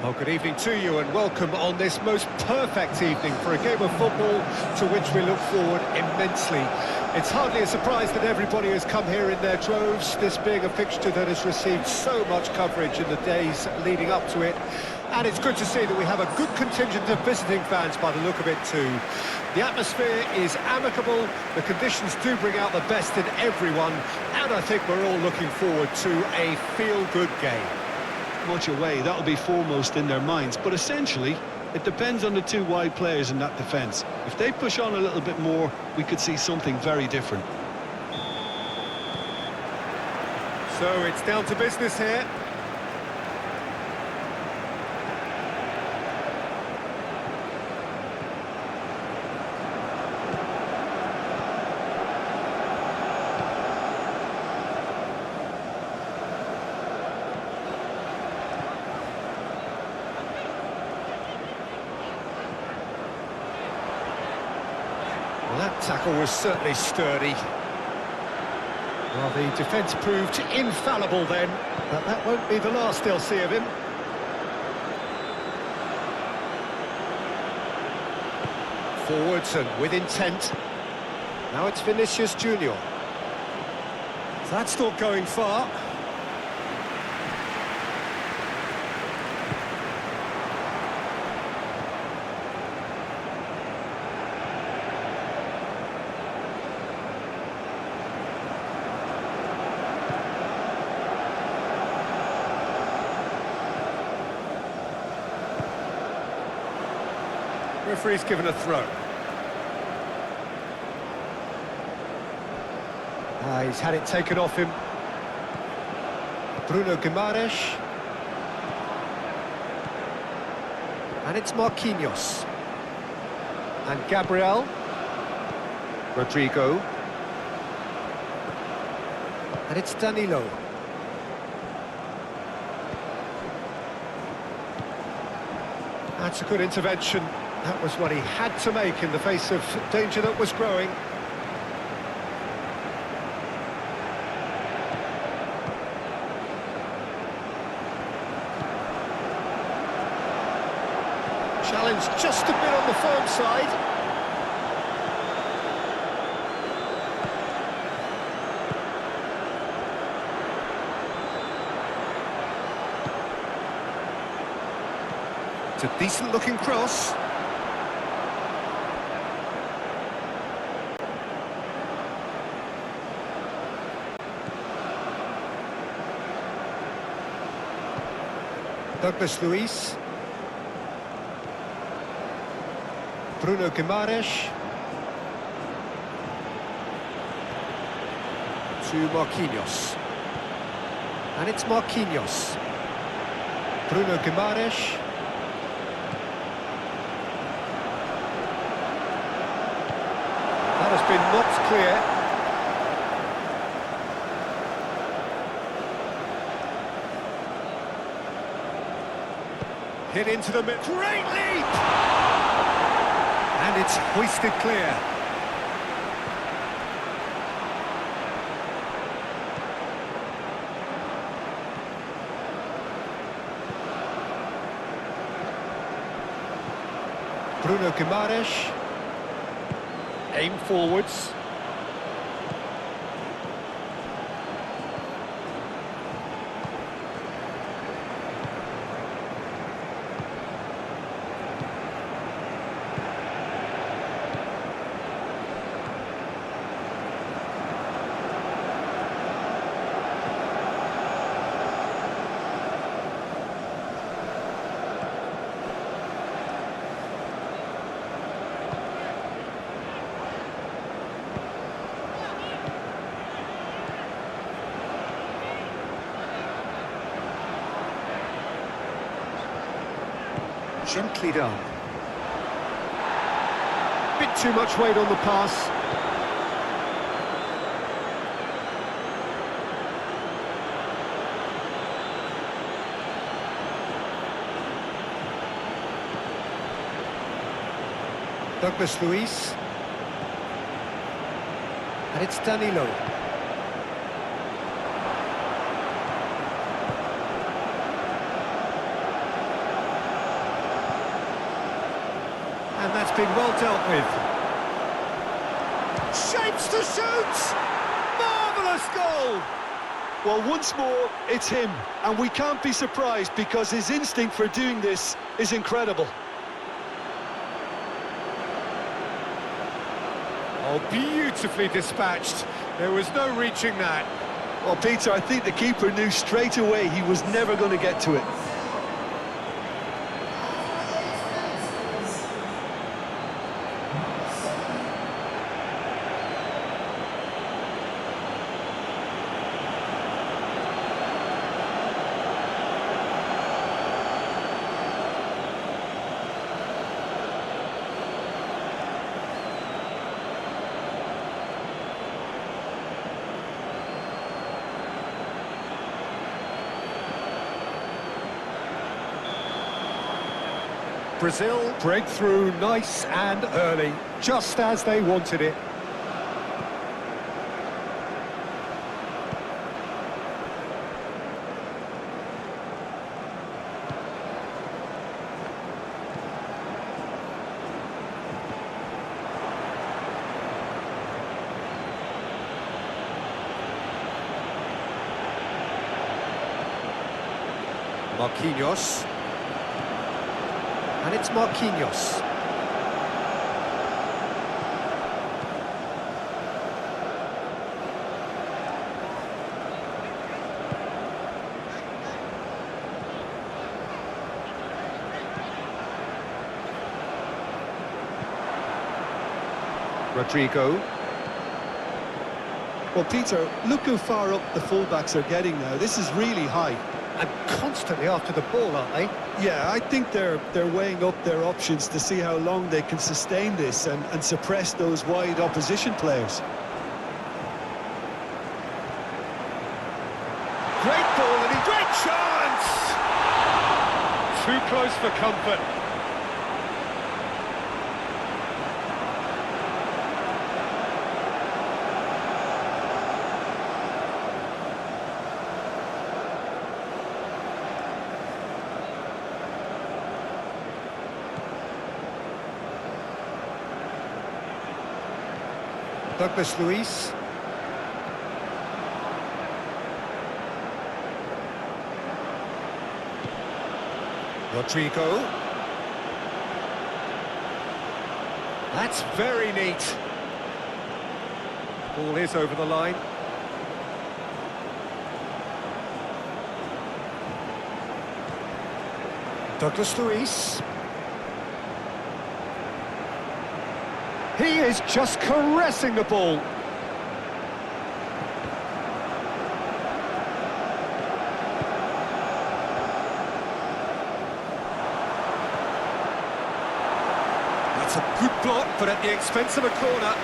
Well, good evening to you and welcome on this most perfect evening for a game of football to which we look forward immensely. It's hardly a surprise that everybody has come here in their droves, this being a fixture that has received so much coverage in the days leading up to it. And it's good to see that we have a good contingent of visiting fans by the look of it too. The atmosphere is amicable, the conditions do bring out the best in everyone, and I think we're all looking forward to a feel-good game. Much away, that'll be foremost in their minds, but essentially it depends on the two wide players in that defence. If they push on a little bit more, we could see something very different. So it's down to business here. Well, that tackle was certainly sturdy. Well, the defence proved infallible then, but that won't be the last they'll see of him. Forwards and with intent. Now it's Vinicius Junior. That's not going far. Referee's given a throw. He's had it taken off him. Bruno Guimaraes. And it's Marquinhos. And Gabriel. Rodrigo. And it's Danilo. That's a good intervention. That was what he had to make in the face of danger that was growing. Challenge just a bit on the firm side. It's a decent-looking cross. Douglas Luiz. Bruno Guimaraes. To Marquinhos. And it's Marquinhos. Bruno Guimaraes. That has been knocked clear. Hit into the mid. Great leap! And it's hoisted clear. Bruno Guimaraes. Aim forwards. Gently done. Bit too much weight on the pass. Douglas Luiz. And it's Danilo. been well dealt with. Shapes to shoot! Marvellous goal! Well, once more, it's him, and we can't be surprised because his instinct for doing this is incredible. Oh, beautifully dispatched. There was no reaching that. Well, Peter, I think the keeper knew straight away he was never going to get to it. Brazil break through nice and early, just as they wanted it. Marquinhos. And it's Marquinhos. Rodrigo. Well, Peter, look how far up the fullbacks are getting now. This is really high. And constantly after the ball, aren't they? Yeah, I think they're weighing up their options to see how long they can sustain this and suppress those wide opposition players. Great ball and great chance! Too close for comfort. Douglas Luiz. Rodrigo. That's very neat. Ball is over the line. Douglas Luiz. He is just caressing the ball. That's a good block, but at the expense of a corner.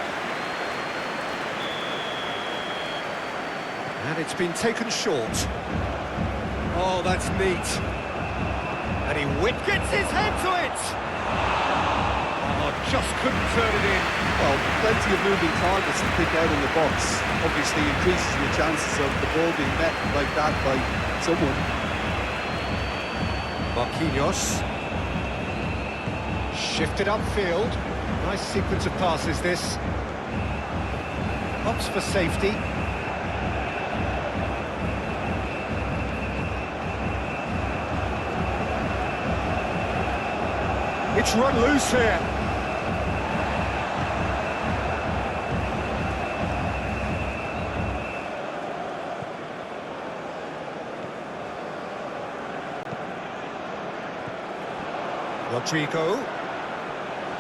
And it's been taken short. Oh, that's neat. And he gets his head to it! Just couldn't turn it in. Well, plenty of moving targets to pick out in the box. Obviously increases your chances of the ball being met like that by someone. Marquinhos. Shifted upfield. Nice sequence of passes, this. Opts for safety. It's run loose here. Rodrigo.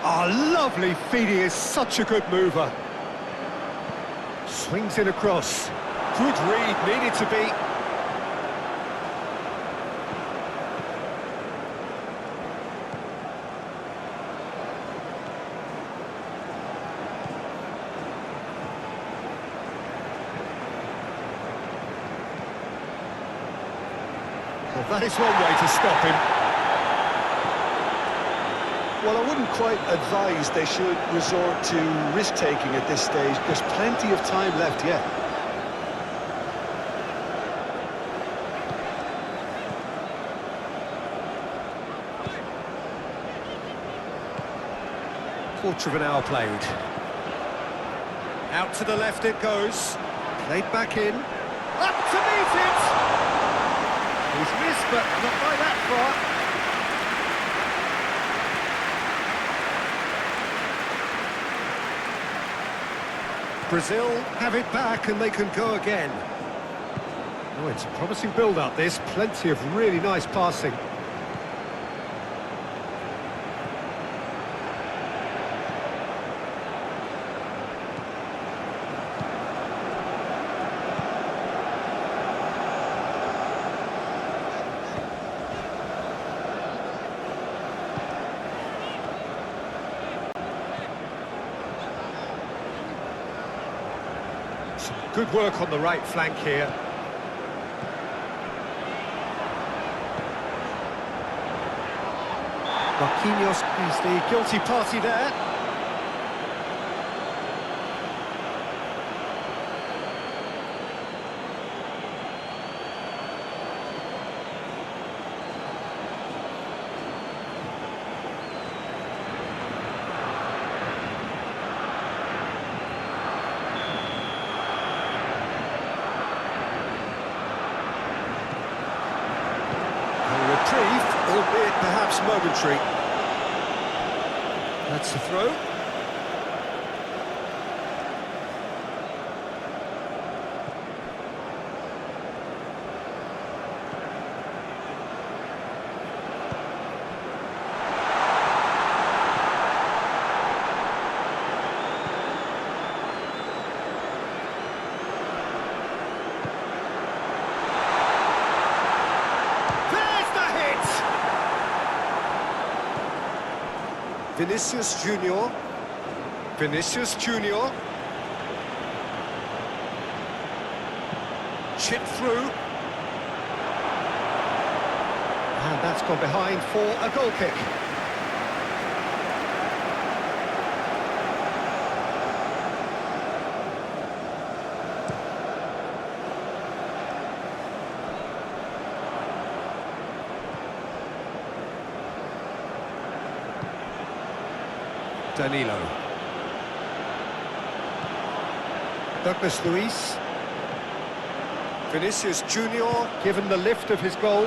Oh, lovely feed, he is such a good mover. Swings it across. Good read, needed to be. Well, that is one way to stop him. Well, I wouldn't quite advise they should resort to risk-taking at this stage. There's plenty of time left yet. Quarter of an hour played. Out to the left it goes. Played back in. Up to meet it! He's missed, but not by that far. Brazil have it back and they can go again. Oh, it's a promising build-up this. Plenty of really nice passing. Some good work on the right flank here. Marquinhos is the guilty party there. Albeit perhaps momentary. That's the throw. Vinicius Junior. Vinicius Junior. Chip through. And that's gone behind for a goal kick. Danilo. Douglas Luiz. Vinicius Junior given the lift of his goal.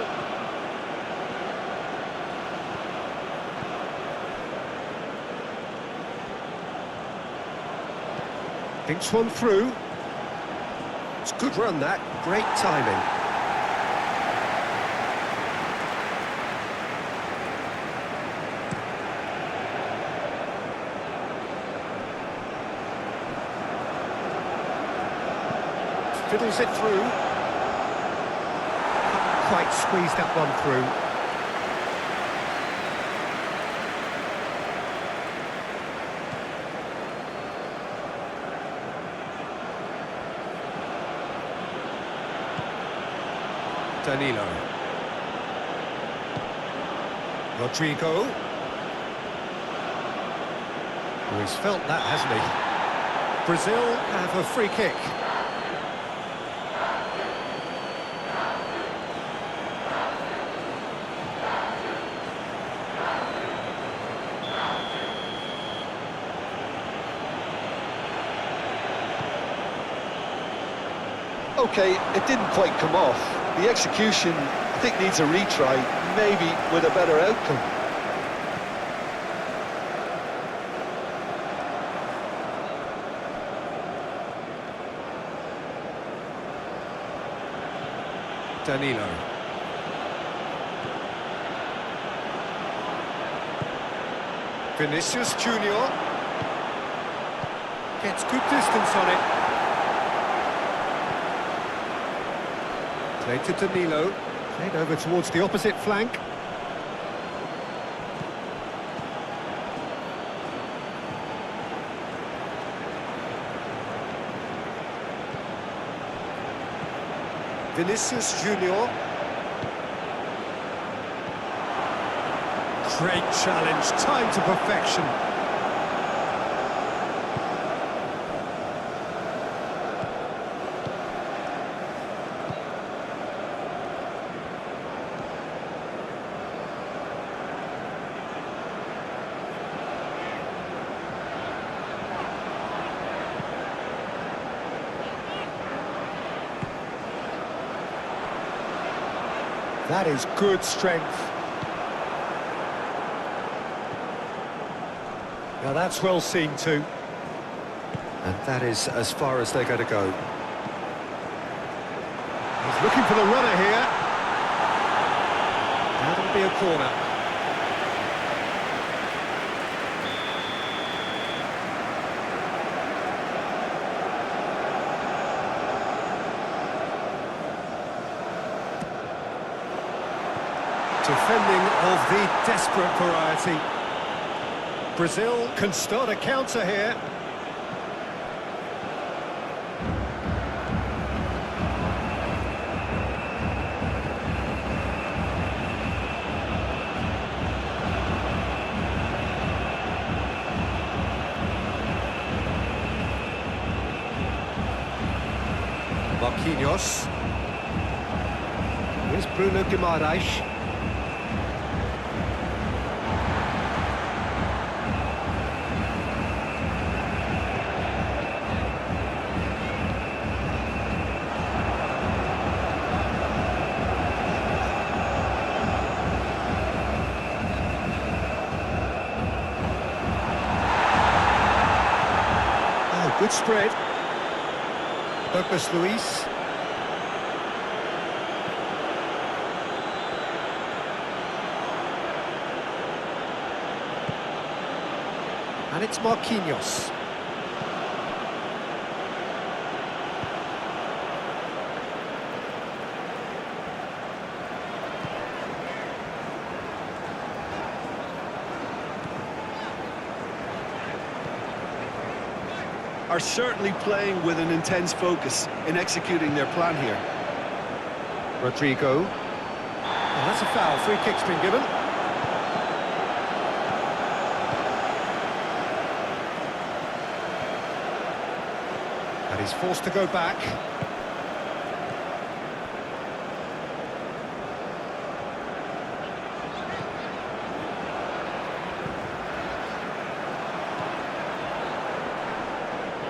Thinks one through. It's a good run that, great timing. Fiddles it through. Can't quite squeeze that one through. Danilo. Rodrigo. Oh, he's felt that, hasn't he? Brazil have a free kick. Okay, it didn't quite come off. The execution, I think, needs a retry, maybe with a better outcome. Danilo. Vinicius Junior. Gets good distance on it. Played to Danilo, played over towards the opposite flank. Vinicius Junior. Great challenge, time to perfection. That is good strength. Now that's well seen too. And that is as far as they're going to go. He's looking for the runner here. That'll be a corner. Defending of the desperate variety. Brazil can start a counter here. Marquinhos. Here's Bruno Guimaraes. Oh, good spread. Douglas Luiz. And it's Marquinhos. Are certainly playing with an intense focus in executing their plan here. Rodrigo. And that's a foul. Free kick's been given. And he's forced to go back.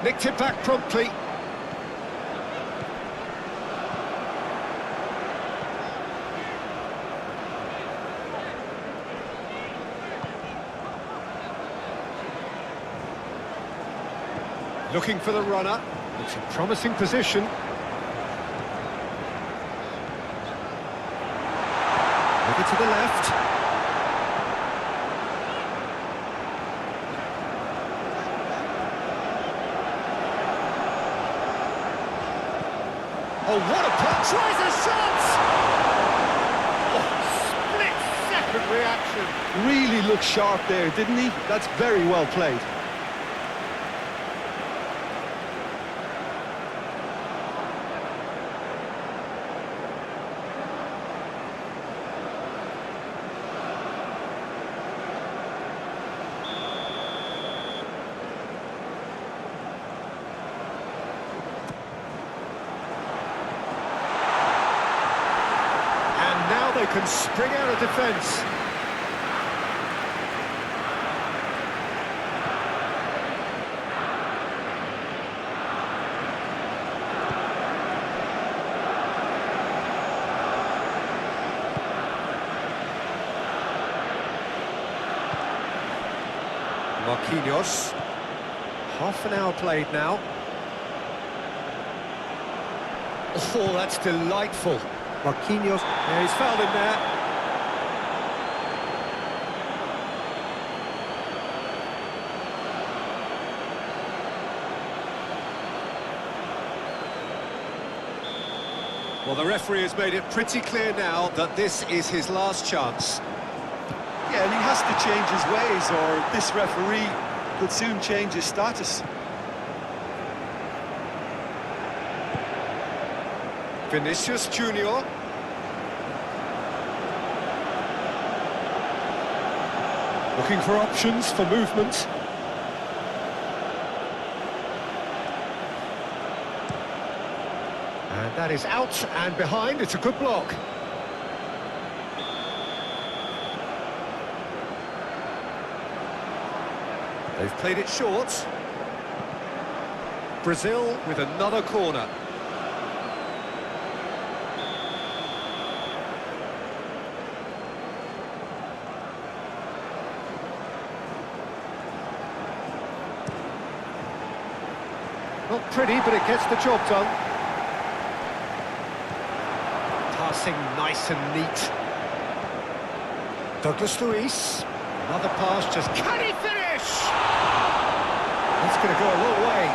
Nicked it back promptly. Looking for the runner. It's a promising position. Over to the left. Oh, what a punch! Tries a shot! Oh, split-second reaction. Really looked sharp there, didn't he? That's very well played. They can spring out of defence. Marquinhos. Half an hour played now. Oh, that's delightful. Marquinhos, yeah, he's fouled him there. Well, the referee has made it pretty clear now that this is his last chance. Yeah, and he has to change his ways, or this referee could soon change his status. Vinicius Junior. Looking for options for movement. And that is out and behind. It's a good block. They've played it short. Brazil with another corner. Not pretty, but it gets the job done. Passing nice and neat. Douglas Luiz. Another pass, just can he finish? That's going to go a long way.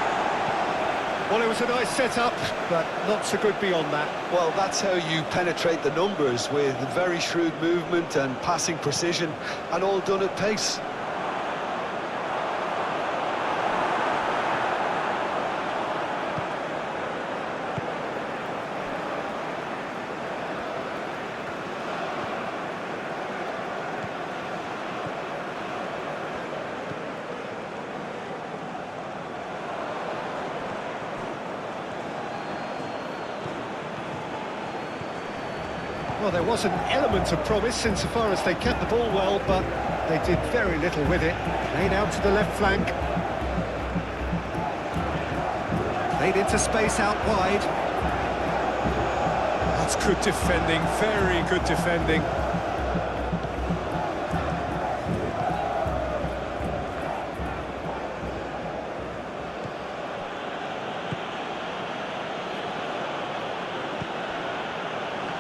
Well, it was a nice setup, but not so good beyond that. Well, that's how you penetrate the numbers, with very shrewd movement and passing precision, and all done at pace. Well, there was an element of promise insofar as they kept the ball well, but they did very little with it. Played out to the left flank. Played into space out wide. That's good defending, very good defending.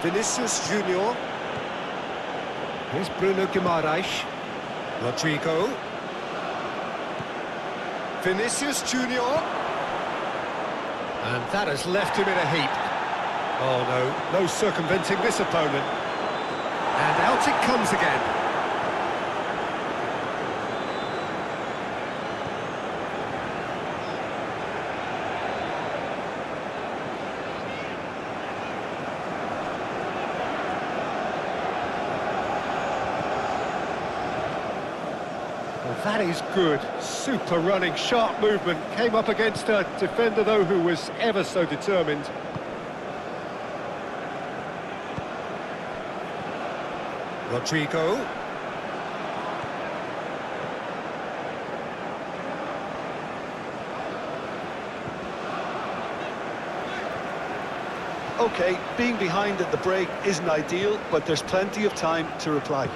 Vinicius Junior. Here's Bruno Guimaraes. Rodrigo. Vinicius Junior. And that has left him in a heap. Oh no, no circumventing this opponent. And out it comes again. That is good. Super running, sharp movement. Came up against a defender, though, who was ever so determined. Rodrigo. OK, being behind at the break isn't ideal, but there's plenty of time to reply.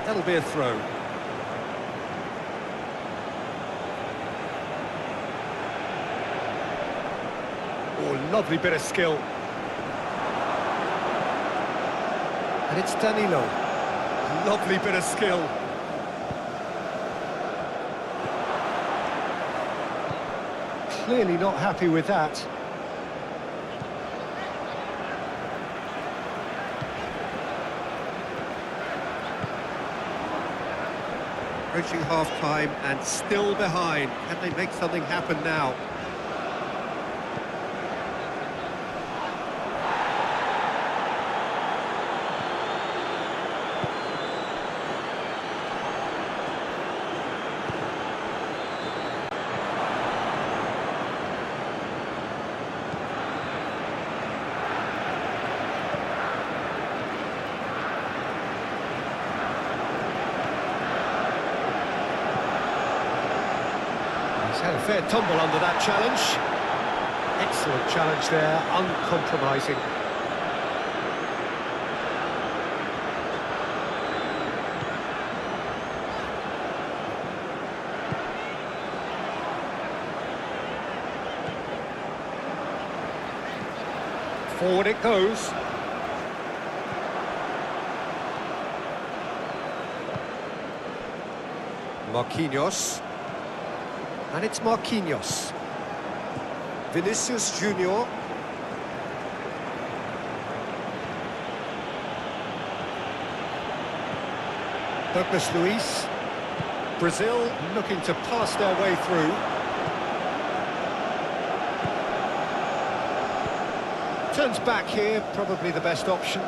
That'll be a throw. Oh, lovely bit of skill. And it's Danilo. Lovely bit of skill. Clearly not happy with that. Approaching half-time and still behind. Can they make something happen now? He's had a fair tumble under that challenge. Excellent challenge there, uncompromising. Forward it goes. Marquinhos. And it's Marquinhos. Vinicius Junior. Douglas Luiz. Brazil looking to pass their way through. Turns back here, probably the best option.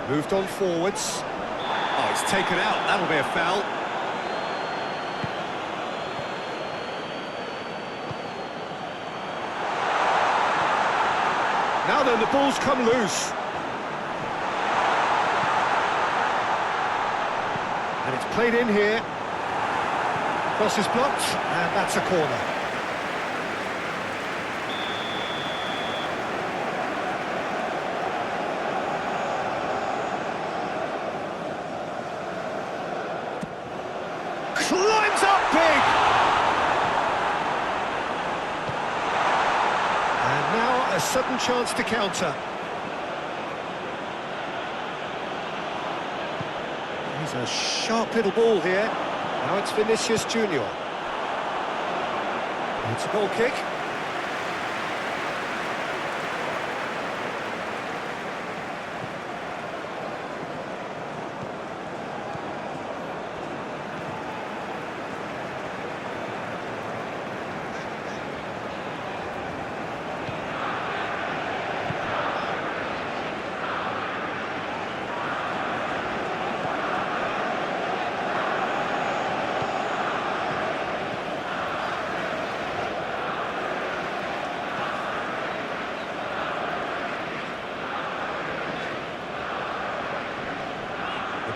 Moved on forwards. Oh, it's taken out. That'll be a foul. Now then, the ball's come loose. And it's Played in here. Cross is blocked, and that's a corner. Climbs up big! And now a sudden chance to counter. He's a sharp little ball here. Now it's Vinicius Junior. It's a goal kick.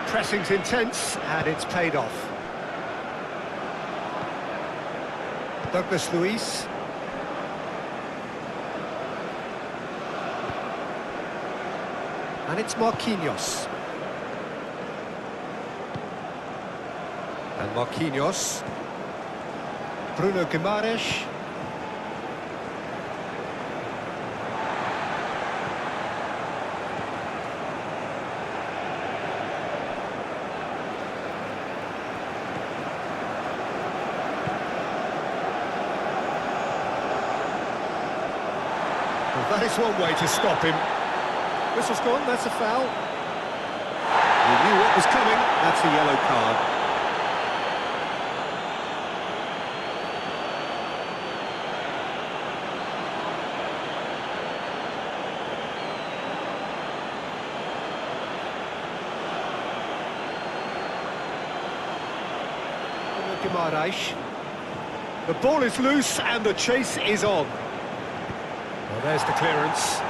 Pressing's intense, and it's paid off. Douglas Luiz. And it's Marquinhos. And Marquinhos. Bruno Guimaraes. That is one way to stop him. Whistle's gone, that's a foul. He knew what was coming, that's a yellow card. Guimaraes. The ball is loose and the chase is on. Well, there's the clearance.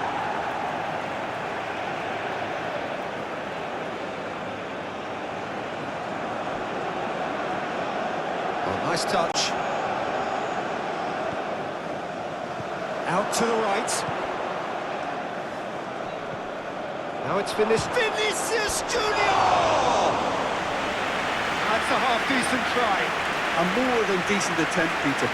Oh, nice touch. Out to the right. Now it's Vinicius Junior! That's a half-decent try. A more than decent attempt, Peter.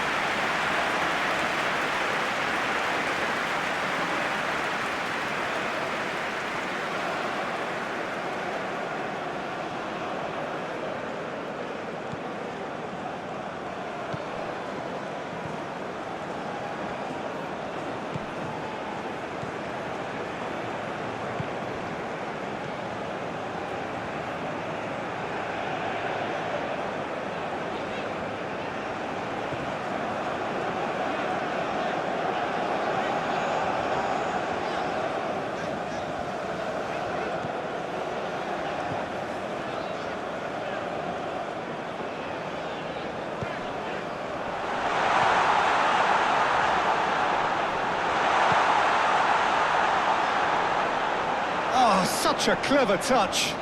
Oh, such a clever touch.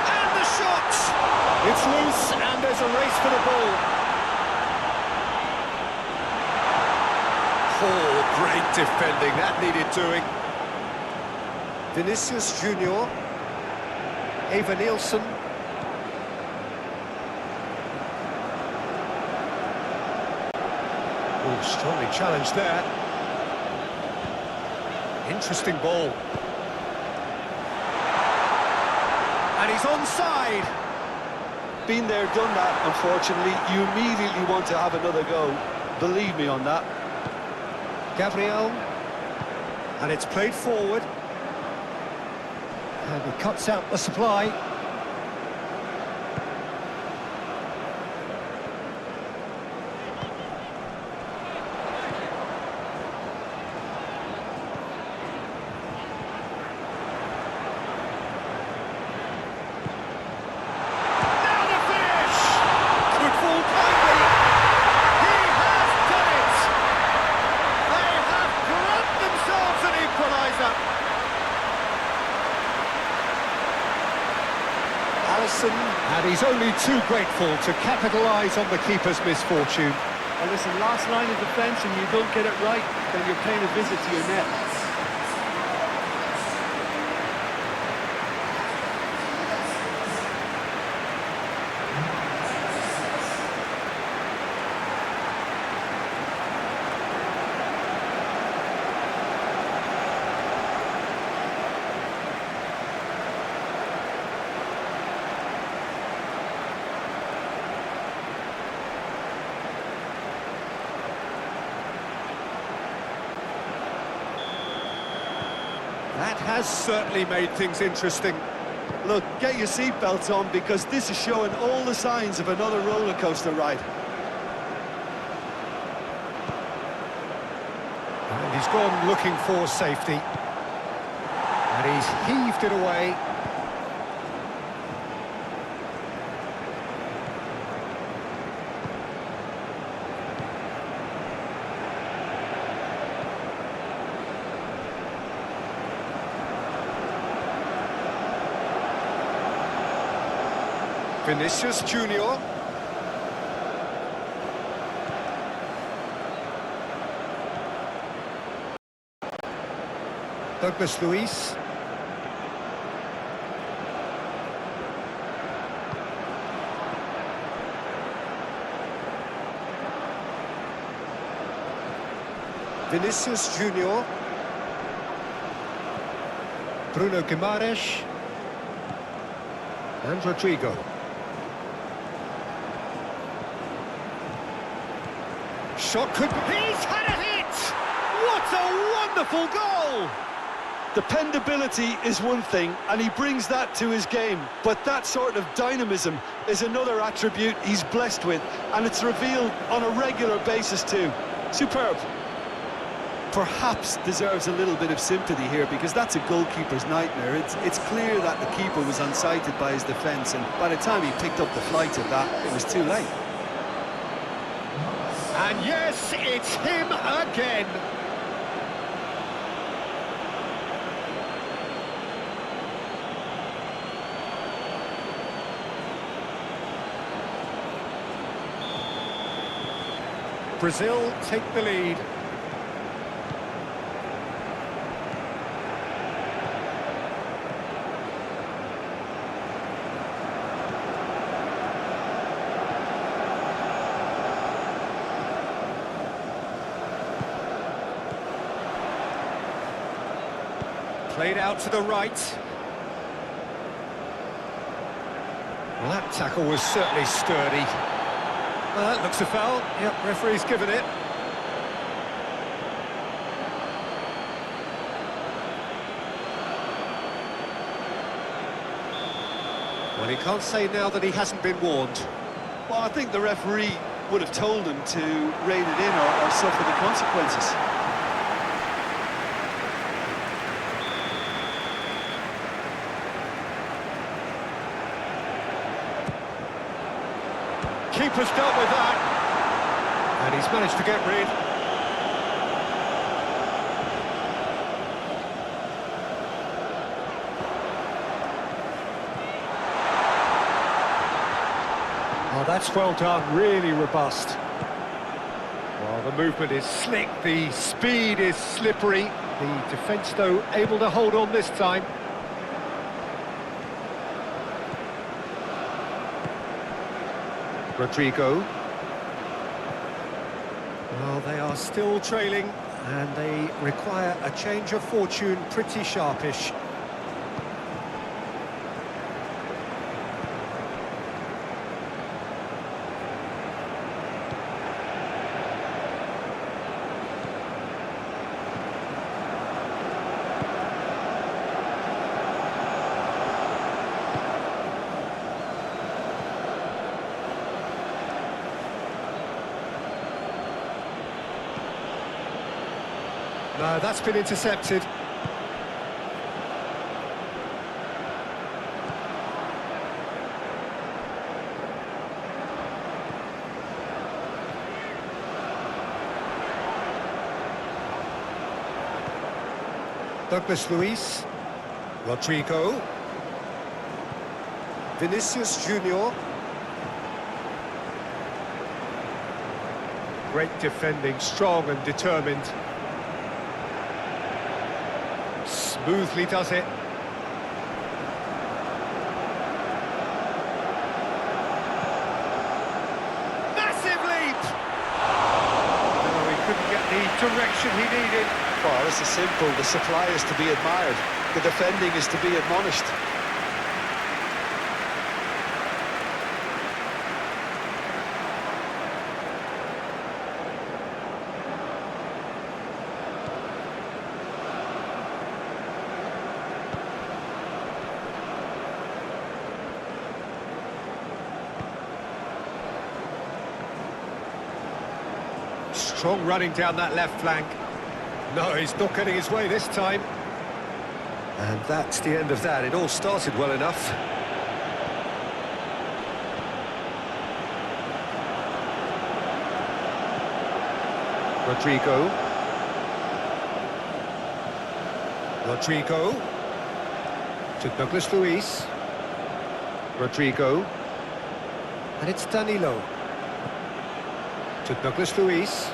And the shot! It's loose and there's a race for the ball. Oh, great defending, that needed doing. Vinicius Junior. Eva Nielsen. Oh, strongly challenged there. Interesting ball. And he's onside. Been there, done that, unfortunately. You immediately want to have another go. Believe me on that. Gabriel. And it's played forward. And he cuts out the supply. He's only too grateful to capitalise on the keeper's misfortune. Well, listen, last line of defence and you don't get it right, then you're paying a visit to your net. That has certainly made things interesting. Look, get your seatbelts on because this is showing all the signs of another roller coaster ride. And he's gone looking for safety. And he's heaved it away. Vinicius Junior. Douglas Luiz. Vinicius Junior. Bruno Guimaraes. And Rodrigo. Shot could... He's had a hit! What a wonderful goal! Dependability is one thing, and he brings that to his game, but that sort of dynamism is another attribute he's blessed with, and it's revealed on a regular basis too. Superb. Perhaps deserves a little bit of sympathy here, because that's a goalkeeper's nightmare. It's clear that the keeper was unsighted by his defence, and by the time he picked up the flight of that, it was too late. And yes, it's him again. Brazil take the lead. Played out to the right. Well, that tackle was certainly sturdy. Well, that looks a foul. Yep, referee's given it. Well, he can't say now that he hasn't been warned. Well, I think the referee would have told him to rein it in or suffer the consequences. Keeper's dealt with that. And he's managed to get rid. Oh, that's well done, really robust. Well, the movement is slick, the speed is slippery. The defence, though, able to hold on this time. Rodrigo. Well, they are still trailing, and they require a change of fortune pretty sharpish. No, that's been intercepted. Douglas Luiz. Rodrigo. Vinicius Junior. Great defending, strong and determined. Smoothly does it. Massive leap! Oh, he couldn't get the direction he needed. Well, this is simple. The supply is to be admired. The defending is to be admonished. Strong running down that left flank. No, he's not getting his way this time. And that's the end of that. It all started well enough. Rodrigo. Rodrigo. To Douglas Luiz. Rodrigo. And it's Danilo. To Douglas Luiz.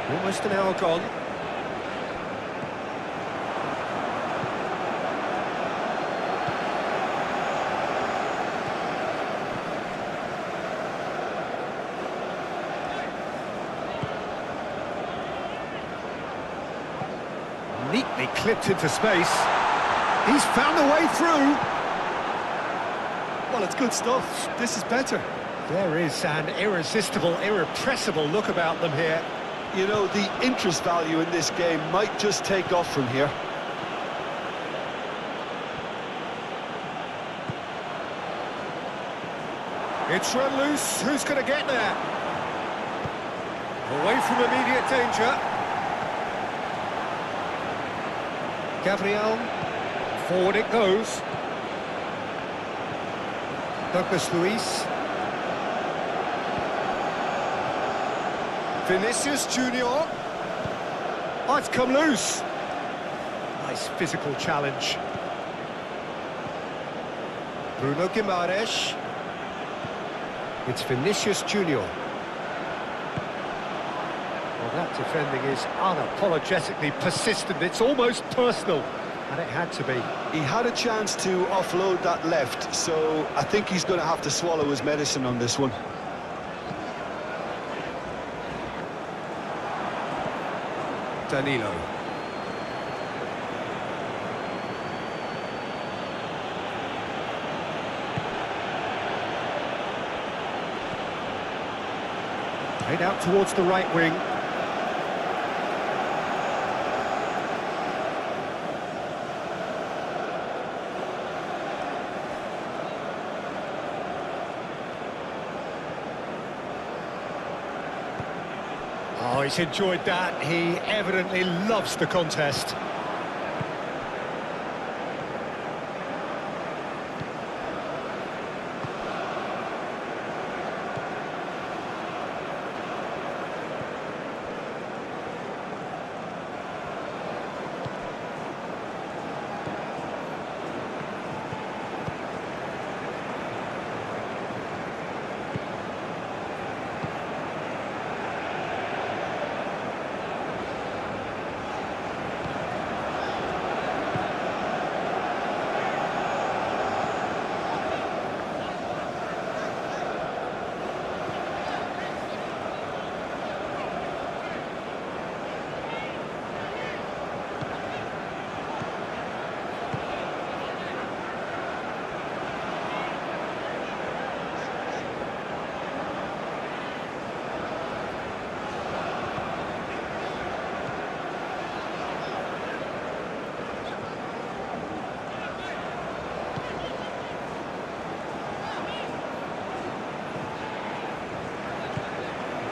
Almost an hour gone. Neatly clipped into space. He's found a way through. Well, it's good stuff. This is better. There is an irresistible, irrepressible look about them here. You know, the interest value in this game might just take off from here. It's run loose. Who's going to get there? Away from immediate danger. Gabriel. Forward it goes. Douglas Luiz. Vinicius Junior. Oh, it's come loose. Nice physical challenge. Bruno Guimaraes. It's Vinicius Junior. Well, that defending is unapologetically persistent. It's almost personal, and it had to be. He had a chance to offload that left, so I think he's going to have to swallow his medicine on this one. Danilo. Played out towards the right wing. Oh, he's enjoyed that. He evidently loves the contest.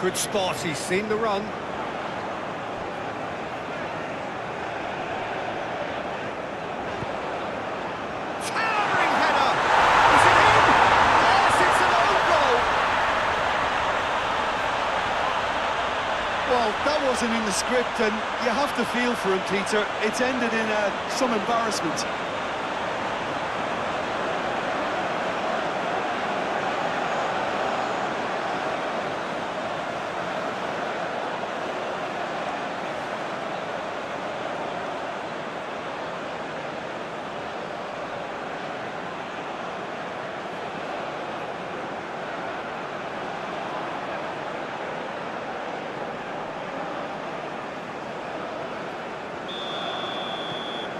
Good spot, he's seen the run. wasn't in the script, and you have to feel for him, Peter. It's ended in some embarrassment.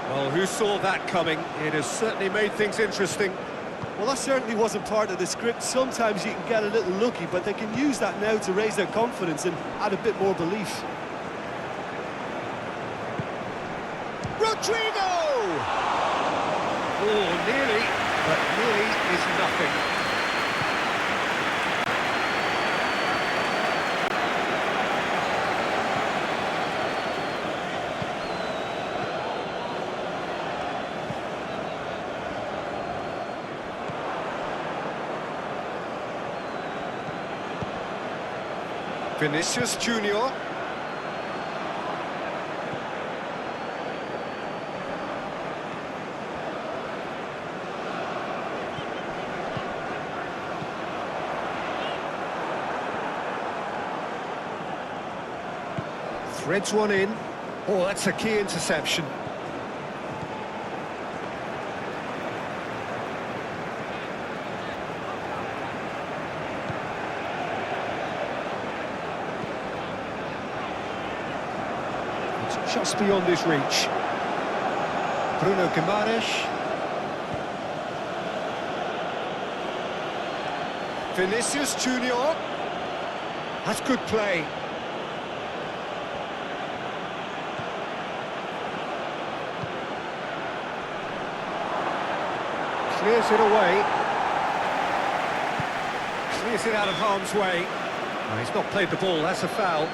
Well, who saw that coming? It has certainly made things interesting. Well, that certainly wasn't part of the script. Sometimes you can get a little lucky, but they can use that now to raise their confidence and add a bit more belief. Rodrigo! Oh, nearly, but nearly is nothing. Vinicius Junior. Threads one in. Oh, that's a key interception. Just beyond his reach. Bruno Guimaraes. Vinicius Junior. That's good play. Clears it away. Clears it out of harm's way. Oh, he's not played the ball, that's a foul.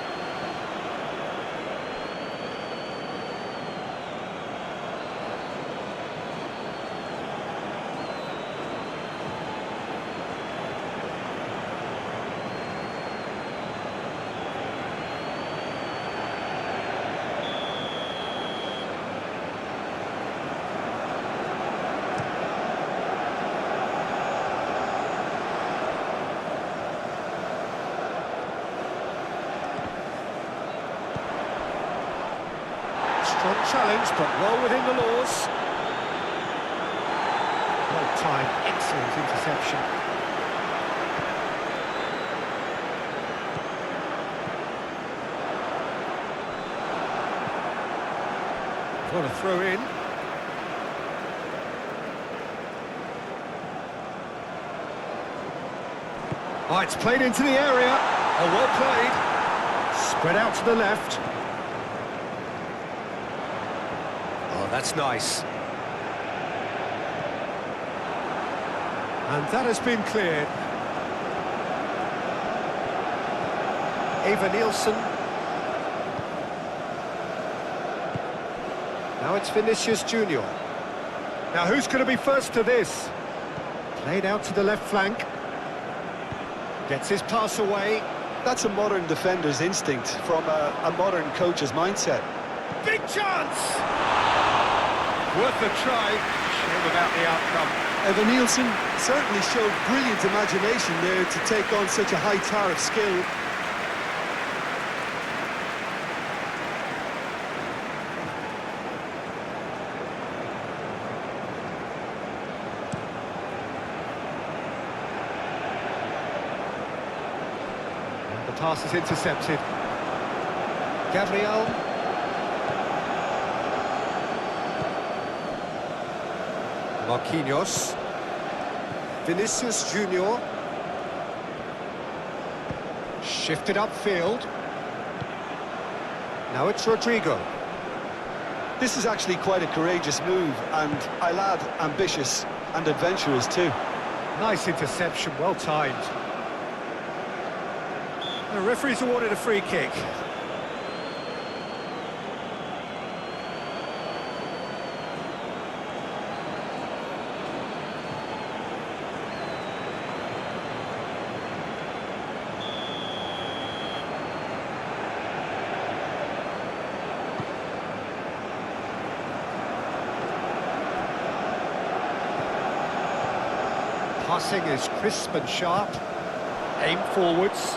Strong challenge, but well within the laws. Well timed, excellent interception. What a throw in. Oh, it's played into the area. Oh, well played. Spread out to the left. Oh, that's nice. And that has been cleared. Eva Nielsen. Now it's Vinicius Junior. Now who's going to be first to this? Played out to the left flank. Gets his pass away. That's a modern defender's instinct from a modern coach's mindset. Big chance! Worth a try. Shame about the outcome. Eva Nielsen certainly showed brilliant imagination there to take on such a high tower of skill. The pass is intercepted. Gabriel. Marquinhos. Vinicius Junior. Shifted upfield. Now it's Rodrigo. This is actually quite a courageous move, and I'll add ambitious and adventurous too. Nice interception, well timed. The referee's awarded a free kick. Passing is crisp and sharp. Aim forwards.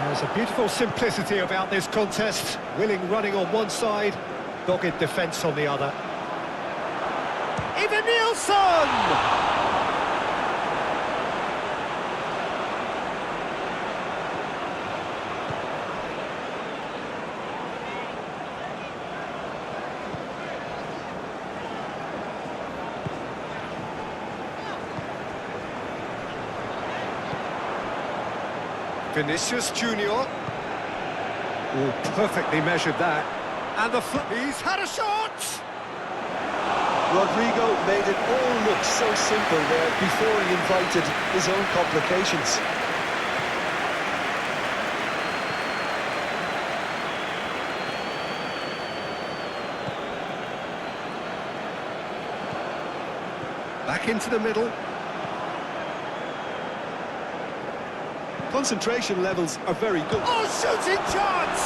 There's a beautiful simplicity about this contest. Willing running on one side, dogged defence on the other. Even Nielsen! Vinicius Junior. Oh, perfectly measured that. And the he's had a shot! Rodrigo made it all look so simple there before he invited his own complications. Back into the middle. Concentration levels are very good. Oh, shooting chance!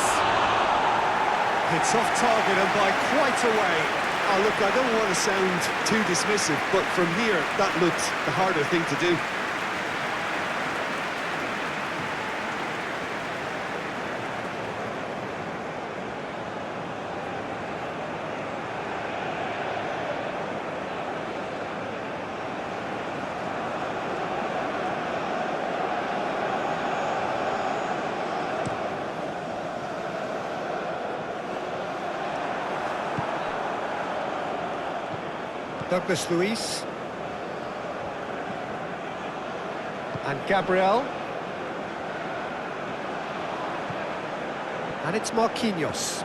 It's off target and by quite a way. Oh, look, I don't want to sound too dismissive, but from here, that looked the harder thing to do. Douglas Luiz. And Gabriel. And it's Marquinhos.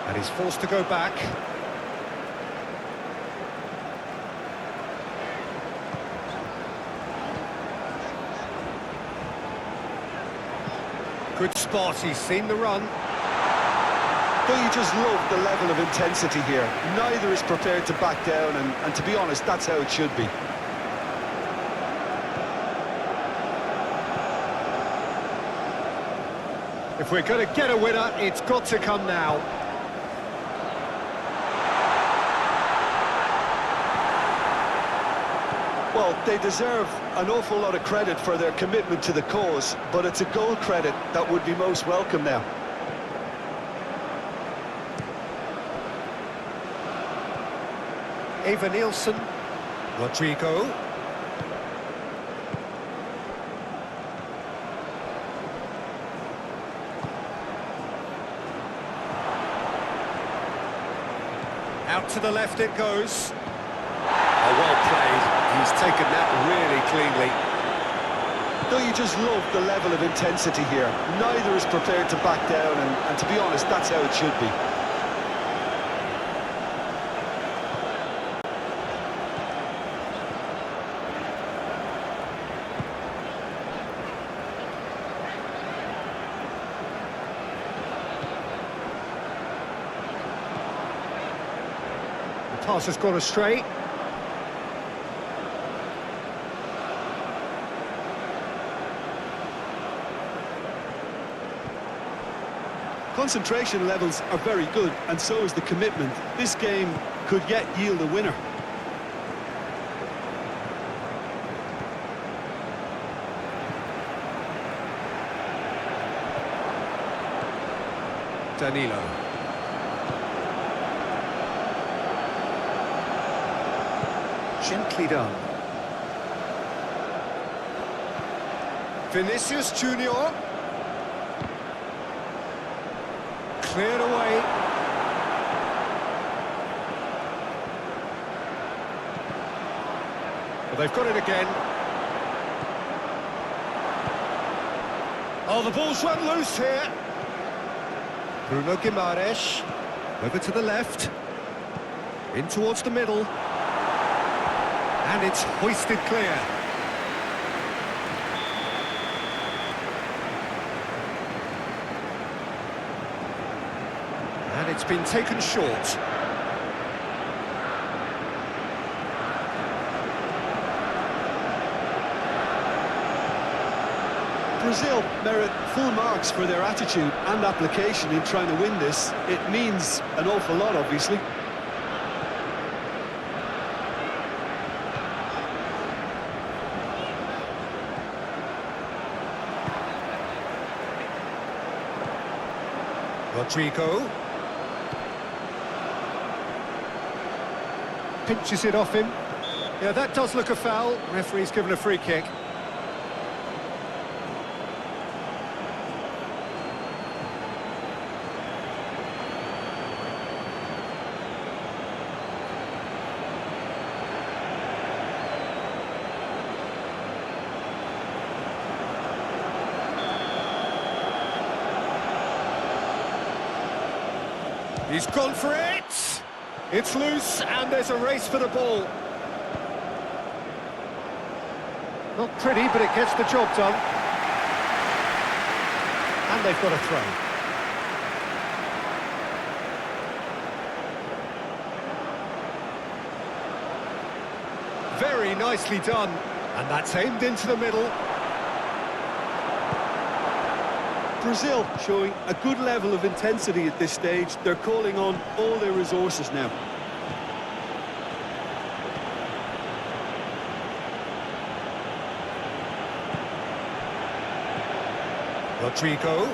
And he's forced to go back. Good spot, he's seen the run. Don't you just love the level of intensity here? Neither is prepared to back down, and to be honest, that's how it should be. If we're going to get a winner, it's got to come now. Well, they deserve an awful lot of credit for their commitment to the cause, but it's a goal credit that would be most welcome now. Eva Nielsen, Rodrigo. Out to the left it goes. Oh, well played. He's taken that really cleanly. Don't you just love the level of intensity here? Neither is prepared to back down, and to be honest, that's how it should be. Pass has gone astray. Concentration levels are very good, and so is the commitment. This game could yet yield a winner. Danilo. Gently done. Vinicius Junior. Cleared away. Well, they've got it again. Oh, the ball's run loose here. Bruno Guimaraes. Over to the left. In towards the middle. And it's hoisted clear. And it's been taken short. Brazil merit full marks for their attitude and application in trying to win this. It means an awful lot, obviously. Rodrigo. Pinches it off him. Yeah, that does look a foul. Referee's given a free kick. He's gone for it! It's loose, and there's a race for the ball. Not pretty, but it gets the job done. And they've got a throw. Very nicely done. And that's aimed into the middle. Brazil showing a good level of intensity at this stage. They're calling on all their resources now. Rodrigo.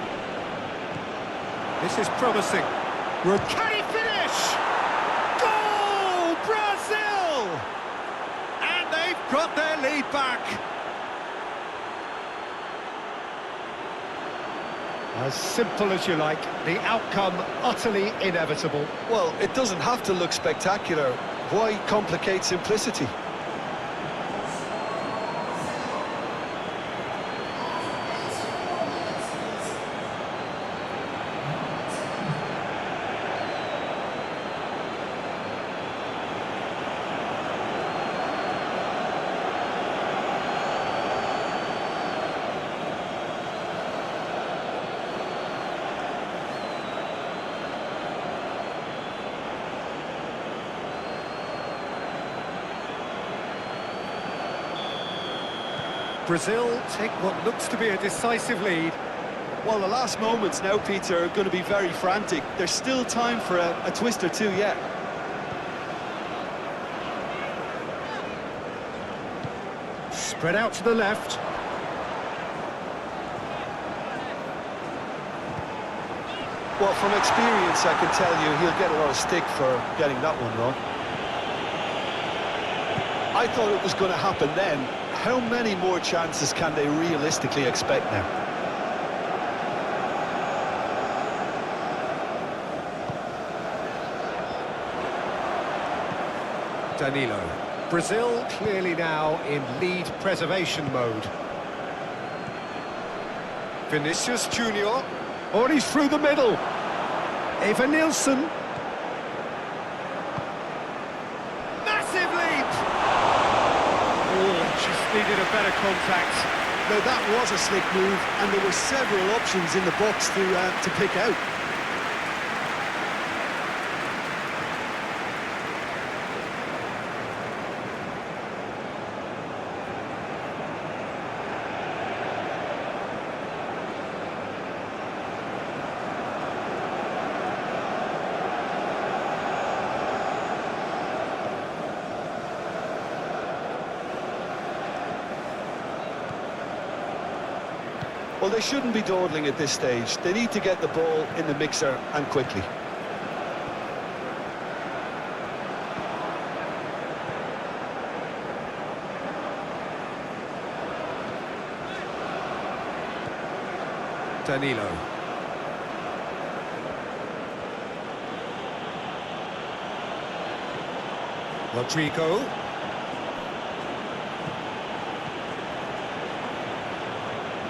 This is promising. Can he finish? Goal! Brazil! And they've got their lead back. As simple as you like, the outcome utterly inevitable. Well, it doesn't have to look spectacular. Why complicate simplicity? Brazil take what looks to be a decisive lead. Well, the last moments now, Peter, are going to be very frantic. There's still time for a twist or two yet. Spread out to the left. Well, from experience, I can tell you he'll get a lot of stick for getting that one wrong. I thought it was going to happen then. How many more chances can they realistically expect now? Danilo. Brazil clearly now in lead preservation mode. Vinicius Junior. Oh, and he's through the middle. Eva Nilsson. Massive leap! Oh, just needed a better contact. Now, that was a slick move, and there were several options in the box to pick out. Well, they shouldn't be dawdling at this stage. They need to get the ball in the mixer, and quickly. Danilo. Rodrigo.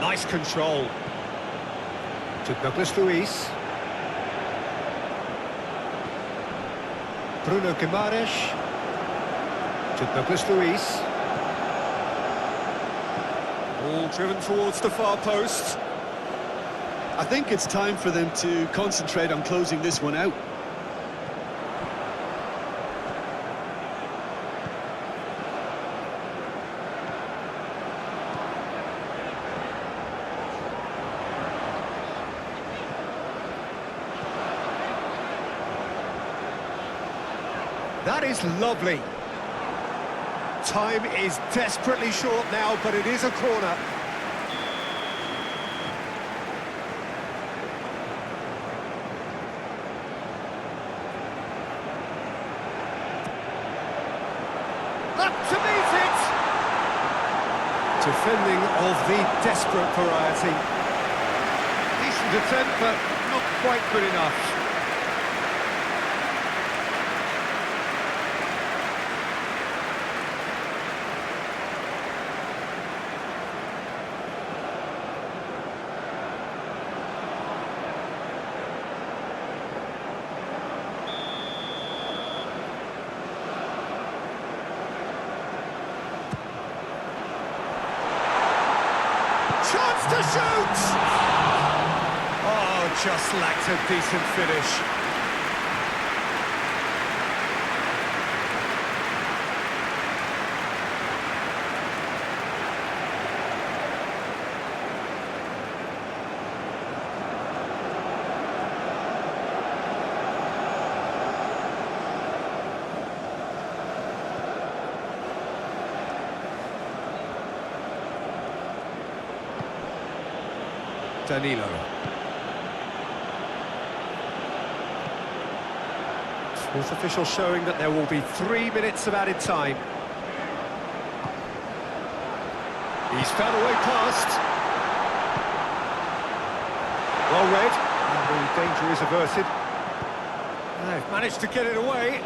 Nice control. To Douglas Luiz. Bruno Guimaraes. To Douglas Luiz. All driven towards the far post. I think it's time for them to concentrate on closing this one out. That is lovely. Time is desperately short now, but it is a corner. Up to meet it! Defending of the desperate variety. Decent attempt, but not quite good enough. Chance to shoot! Oh, just lacked a decent finish. Danilo. Fourth official showing that there will be 3 minutes of added time. He's found a way past. Well read, and the danger is averted. They've managed to get it away.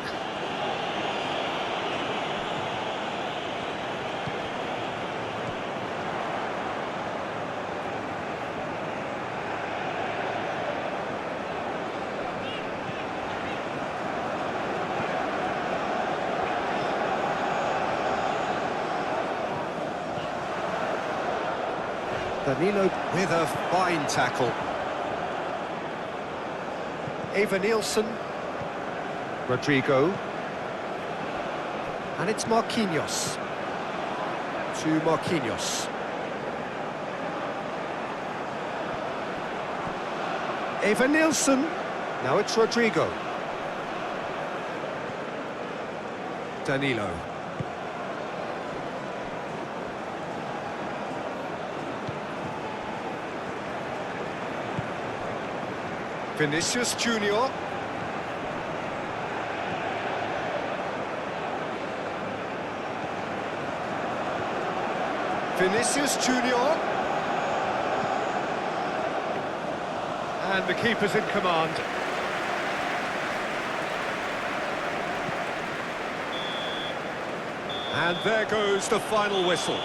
Danilo with a fine tackle. Eva Nielsen. Rodrigo. And it's Marquinhos. To Marquinhos. Eva Nielsen. Now it's Rodrigo. Danilo. Vinicius Junior. Vinicius Junior. And the keeper's in command. And there goes the final whistle.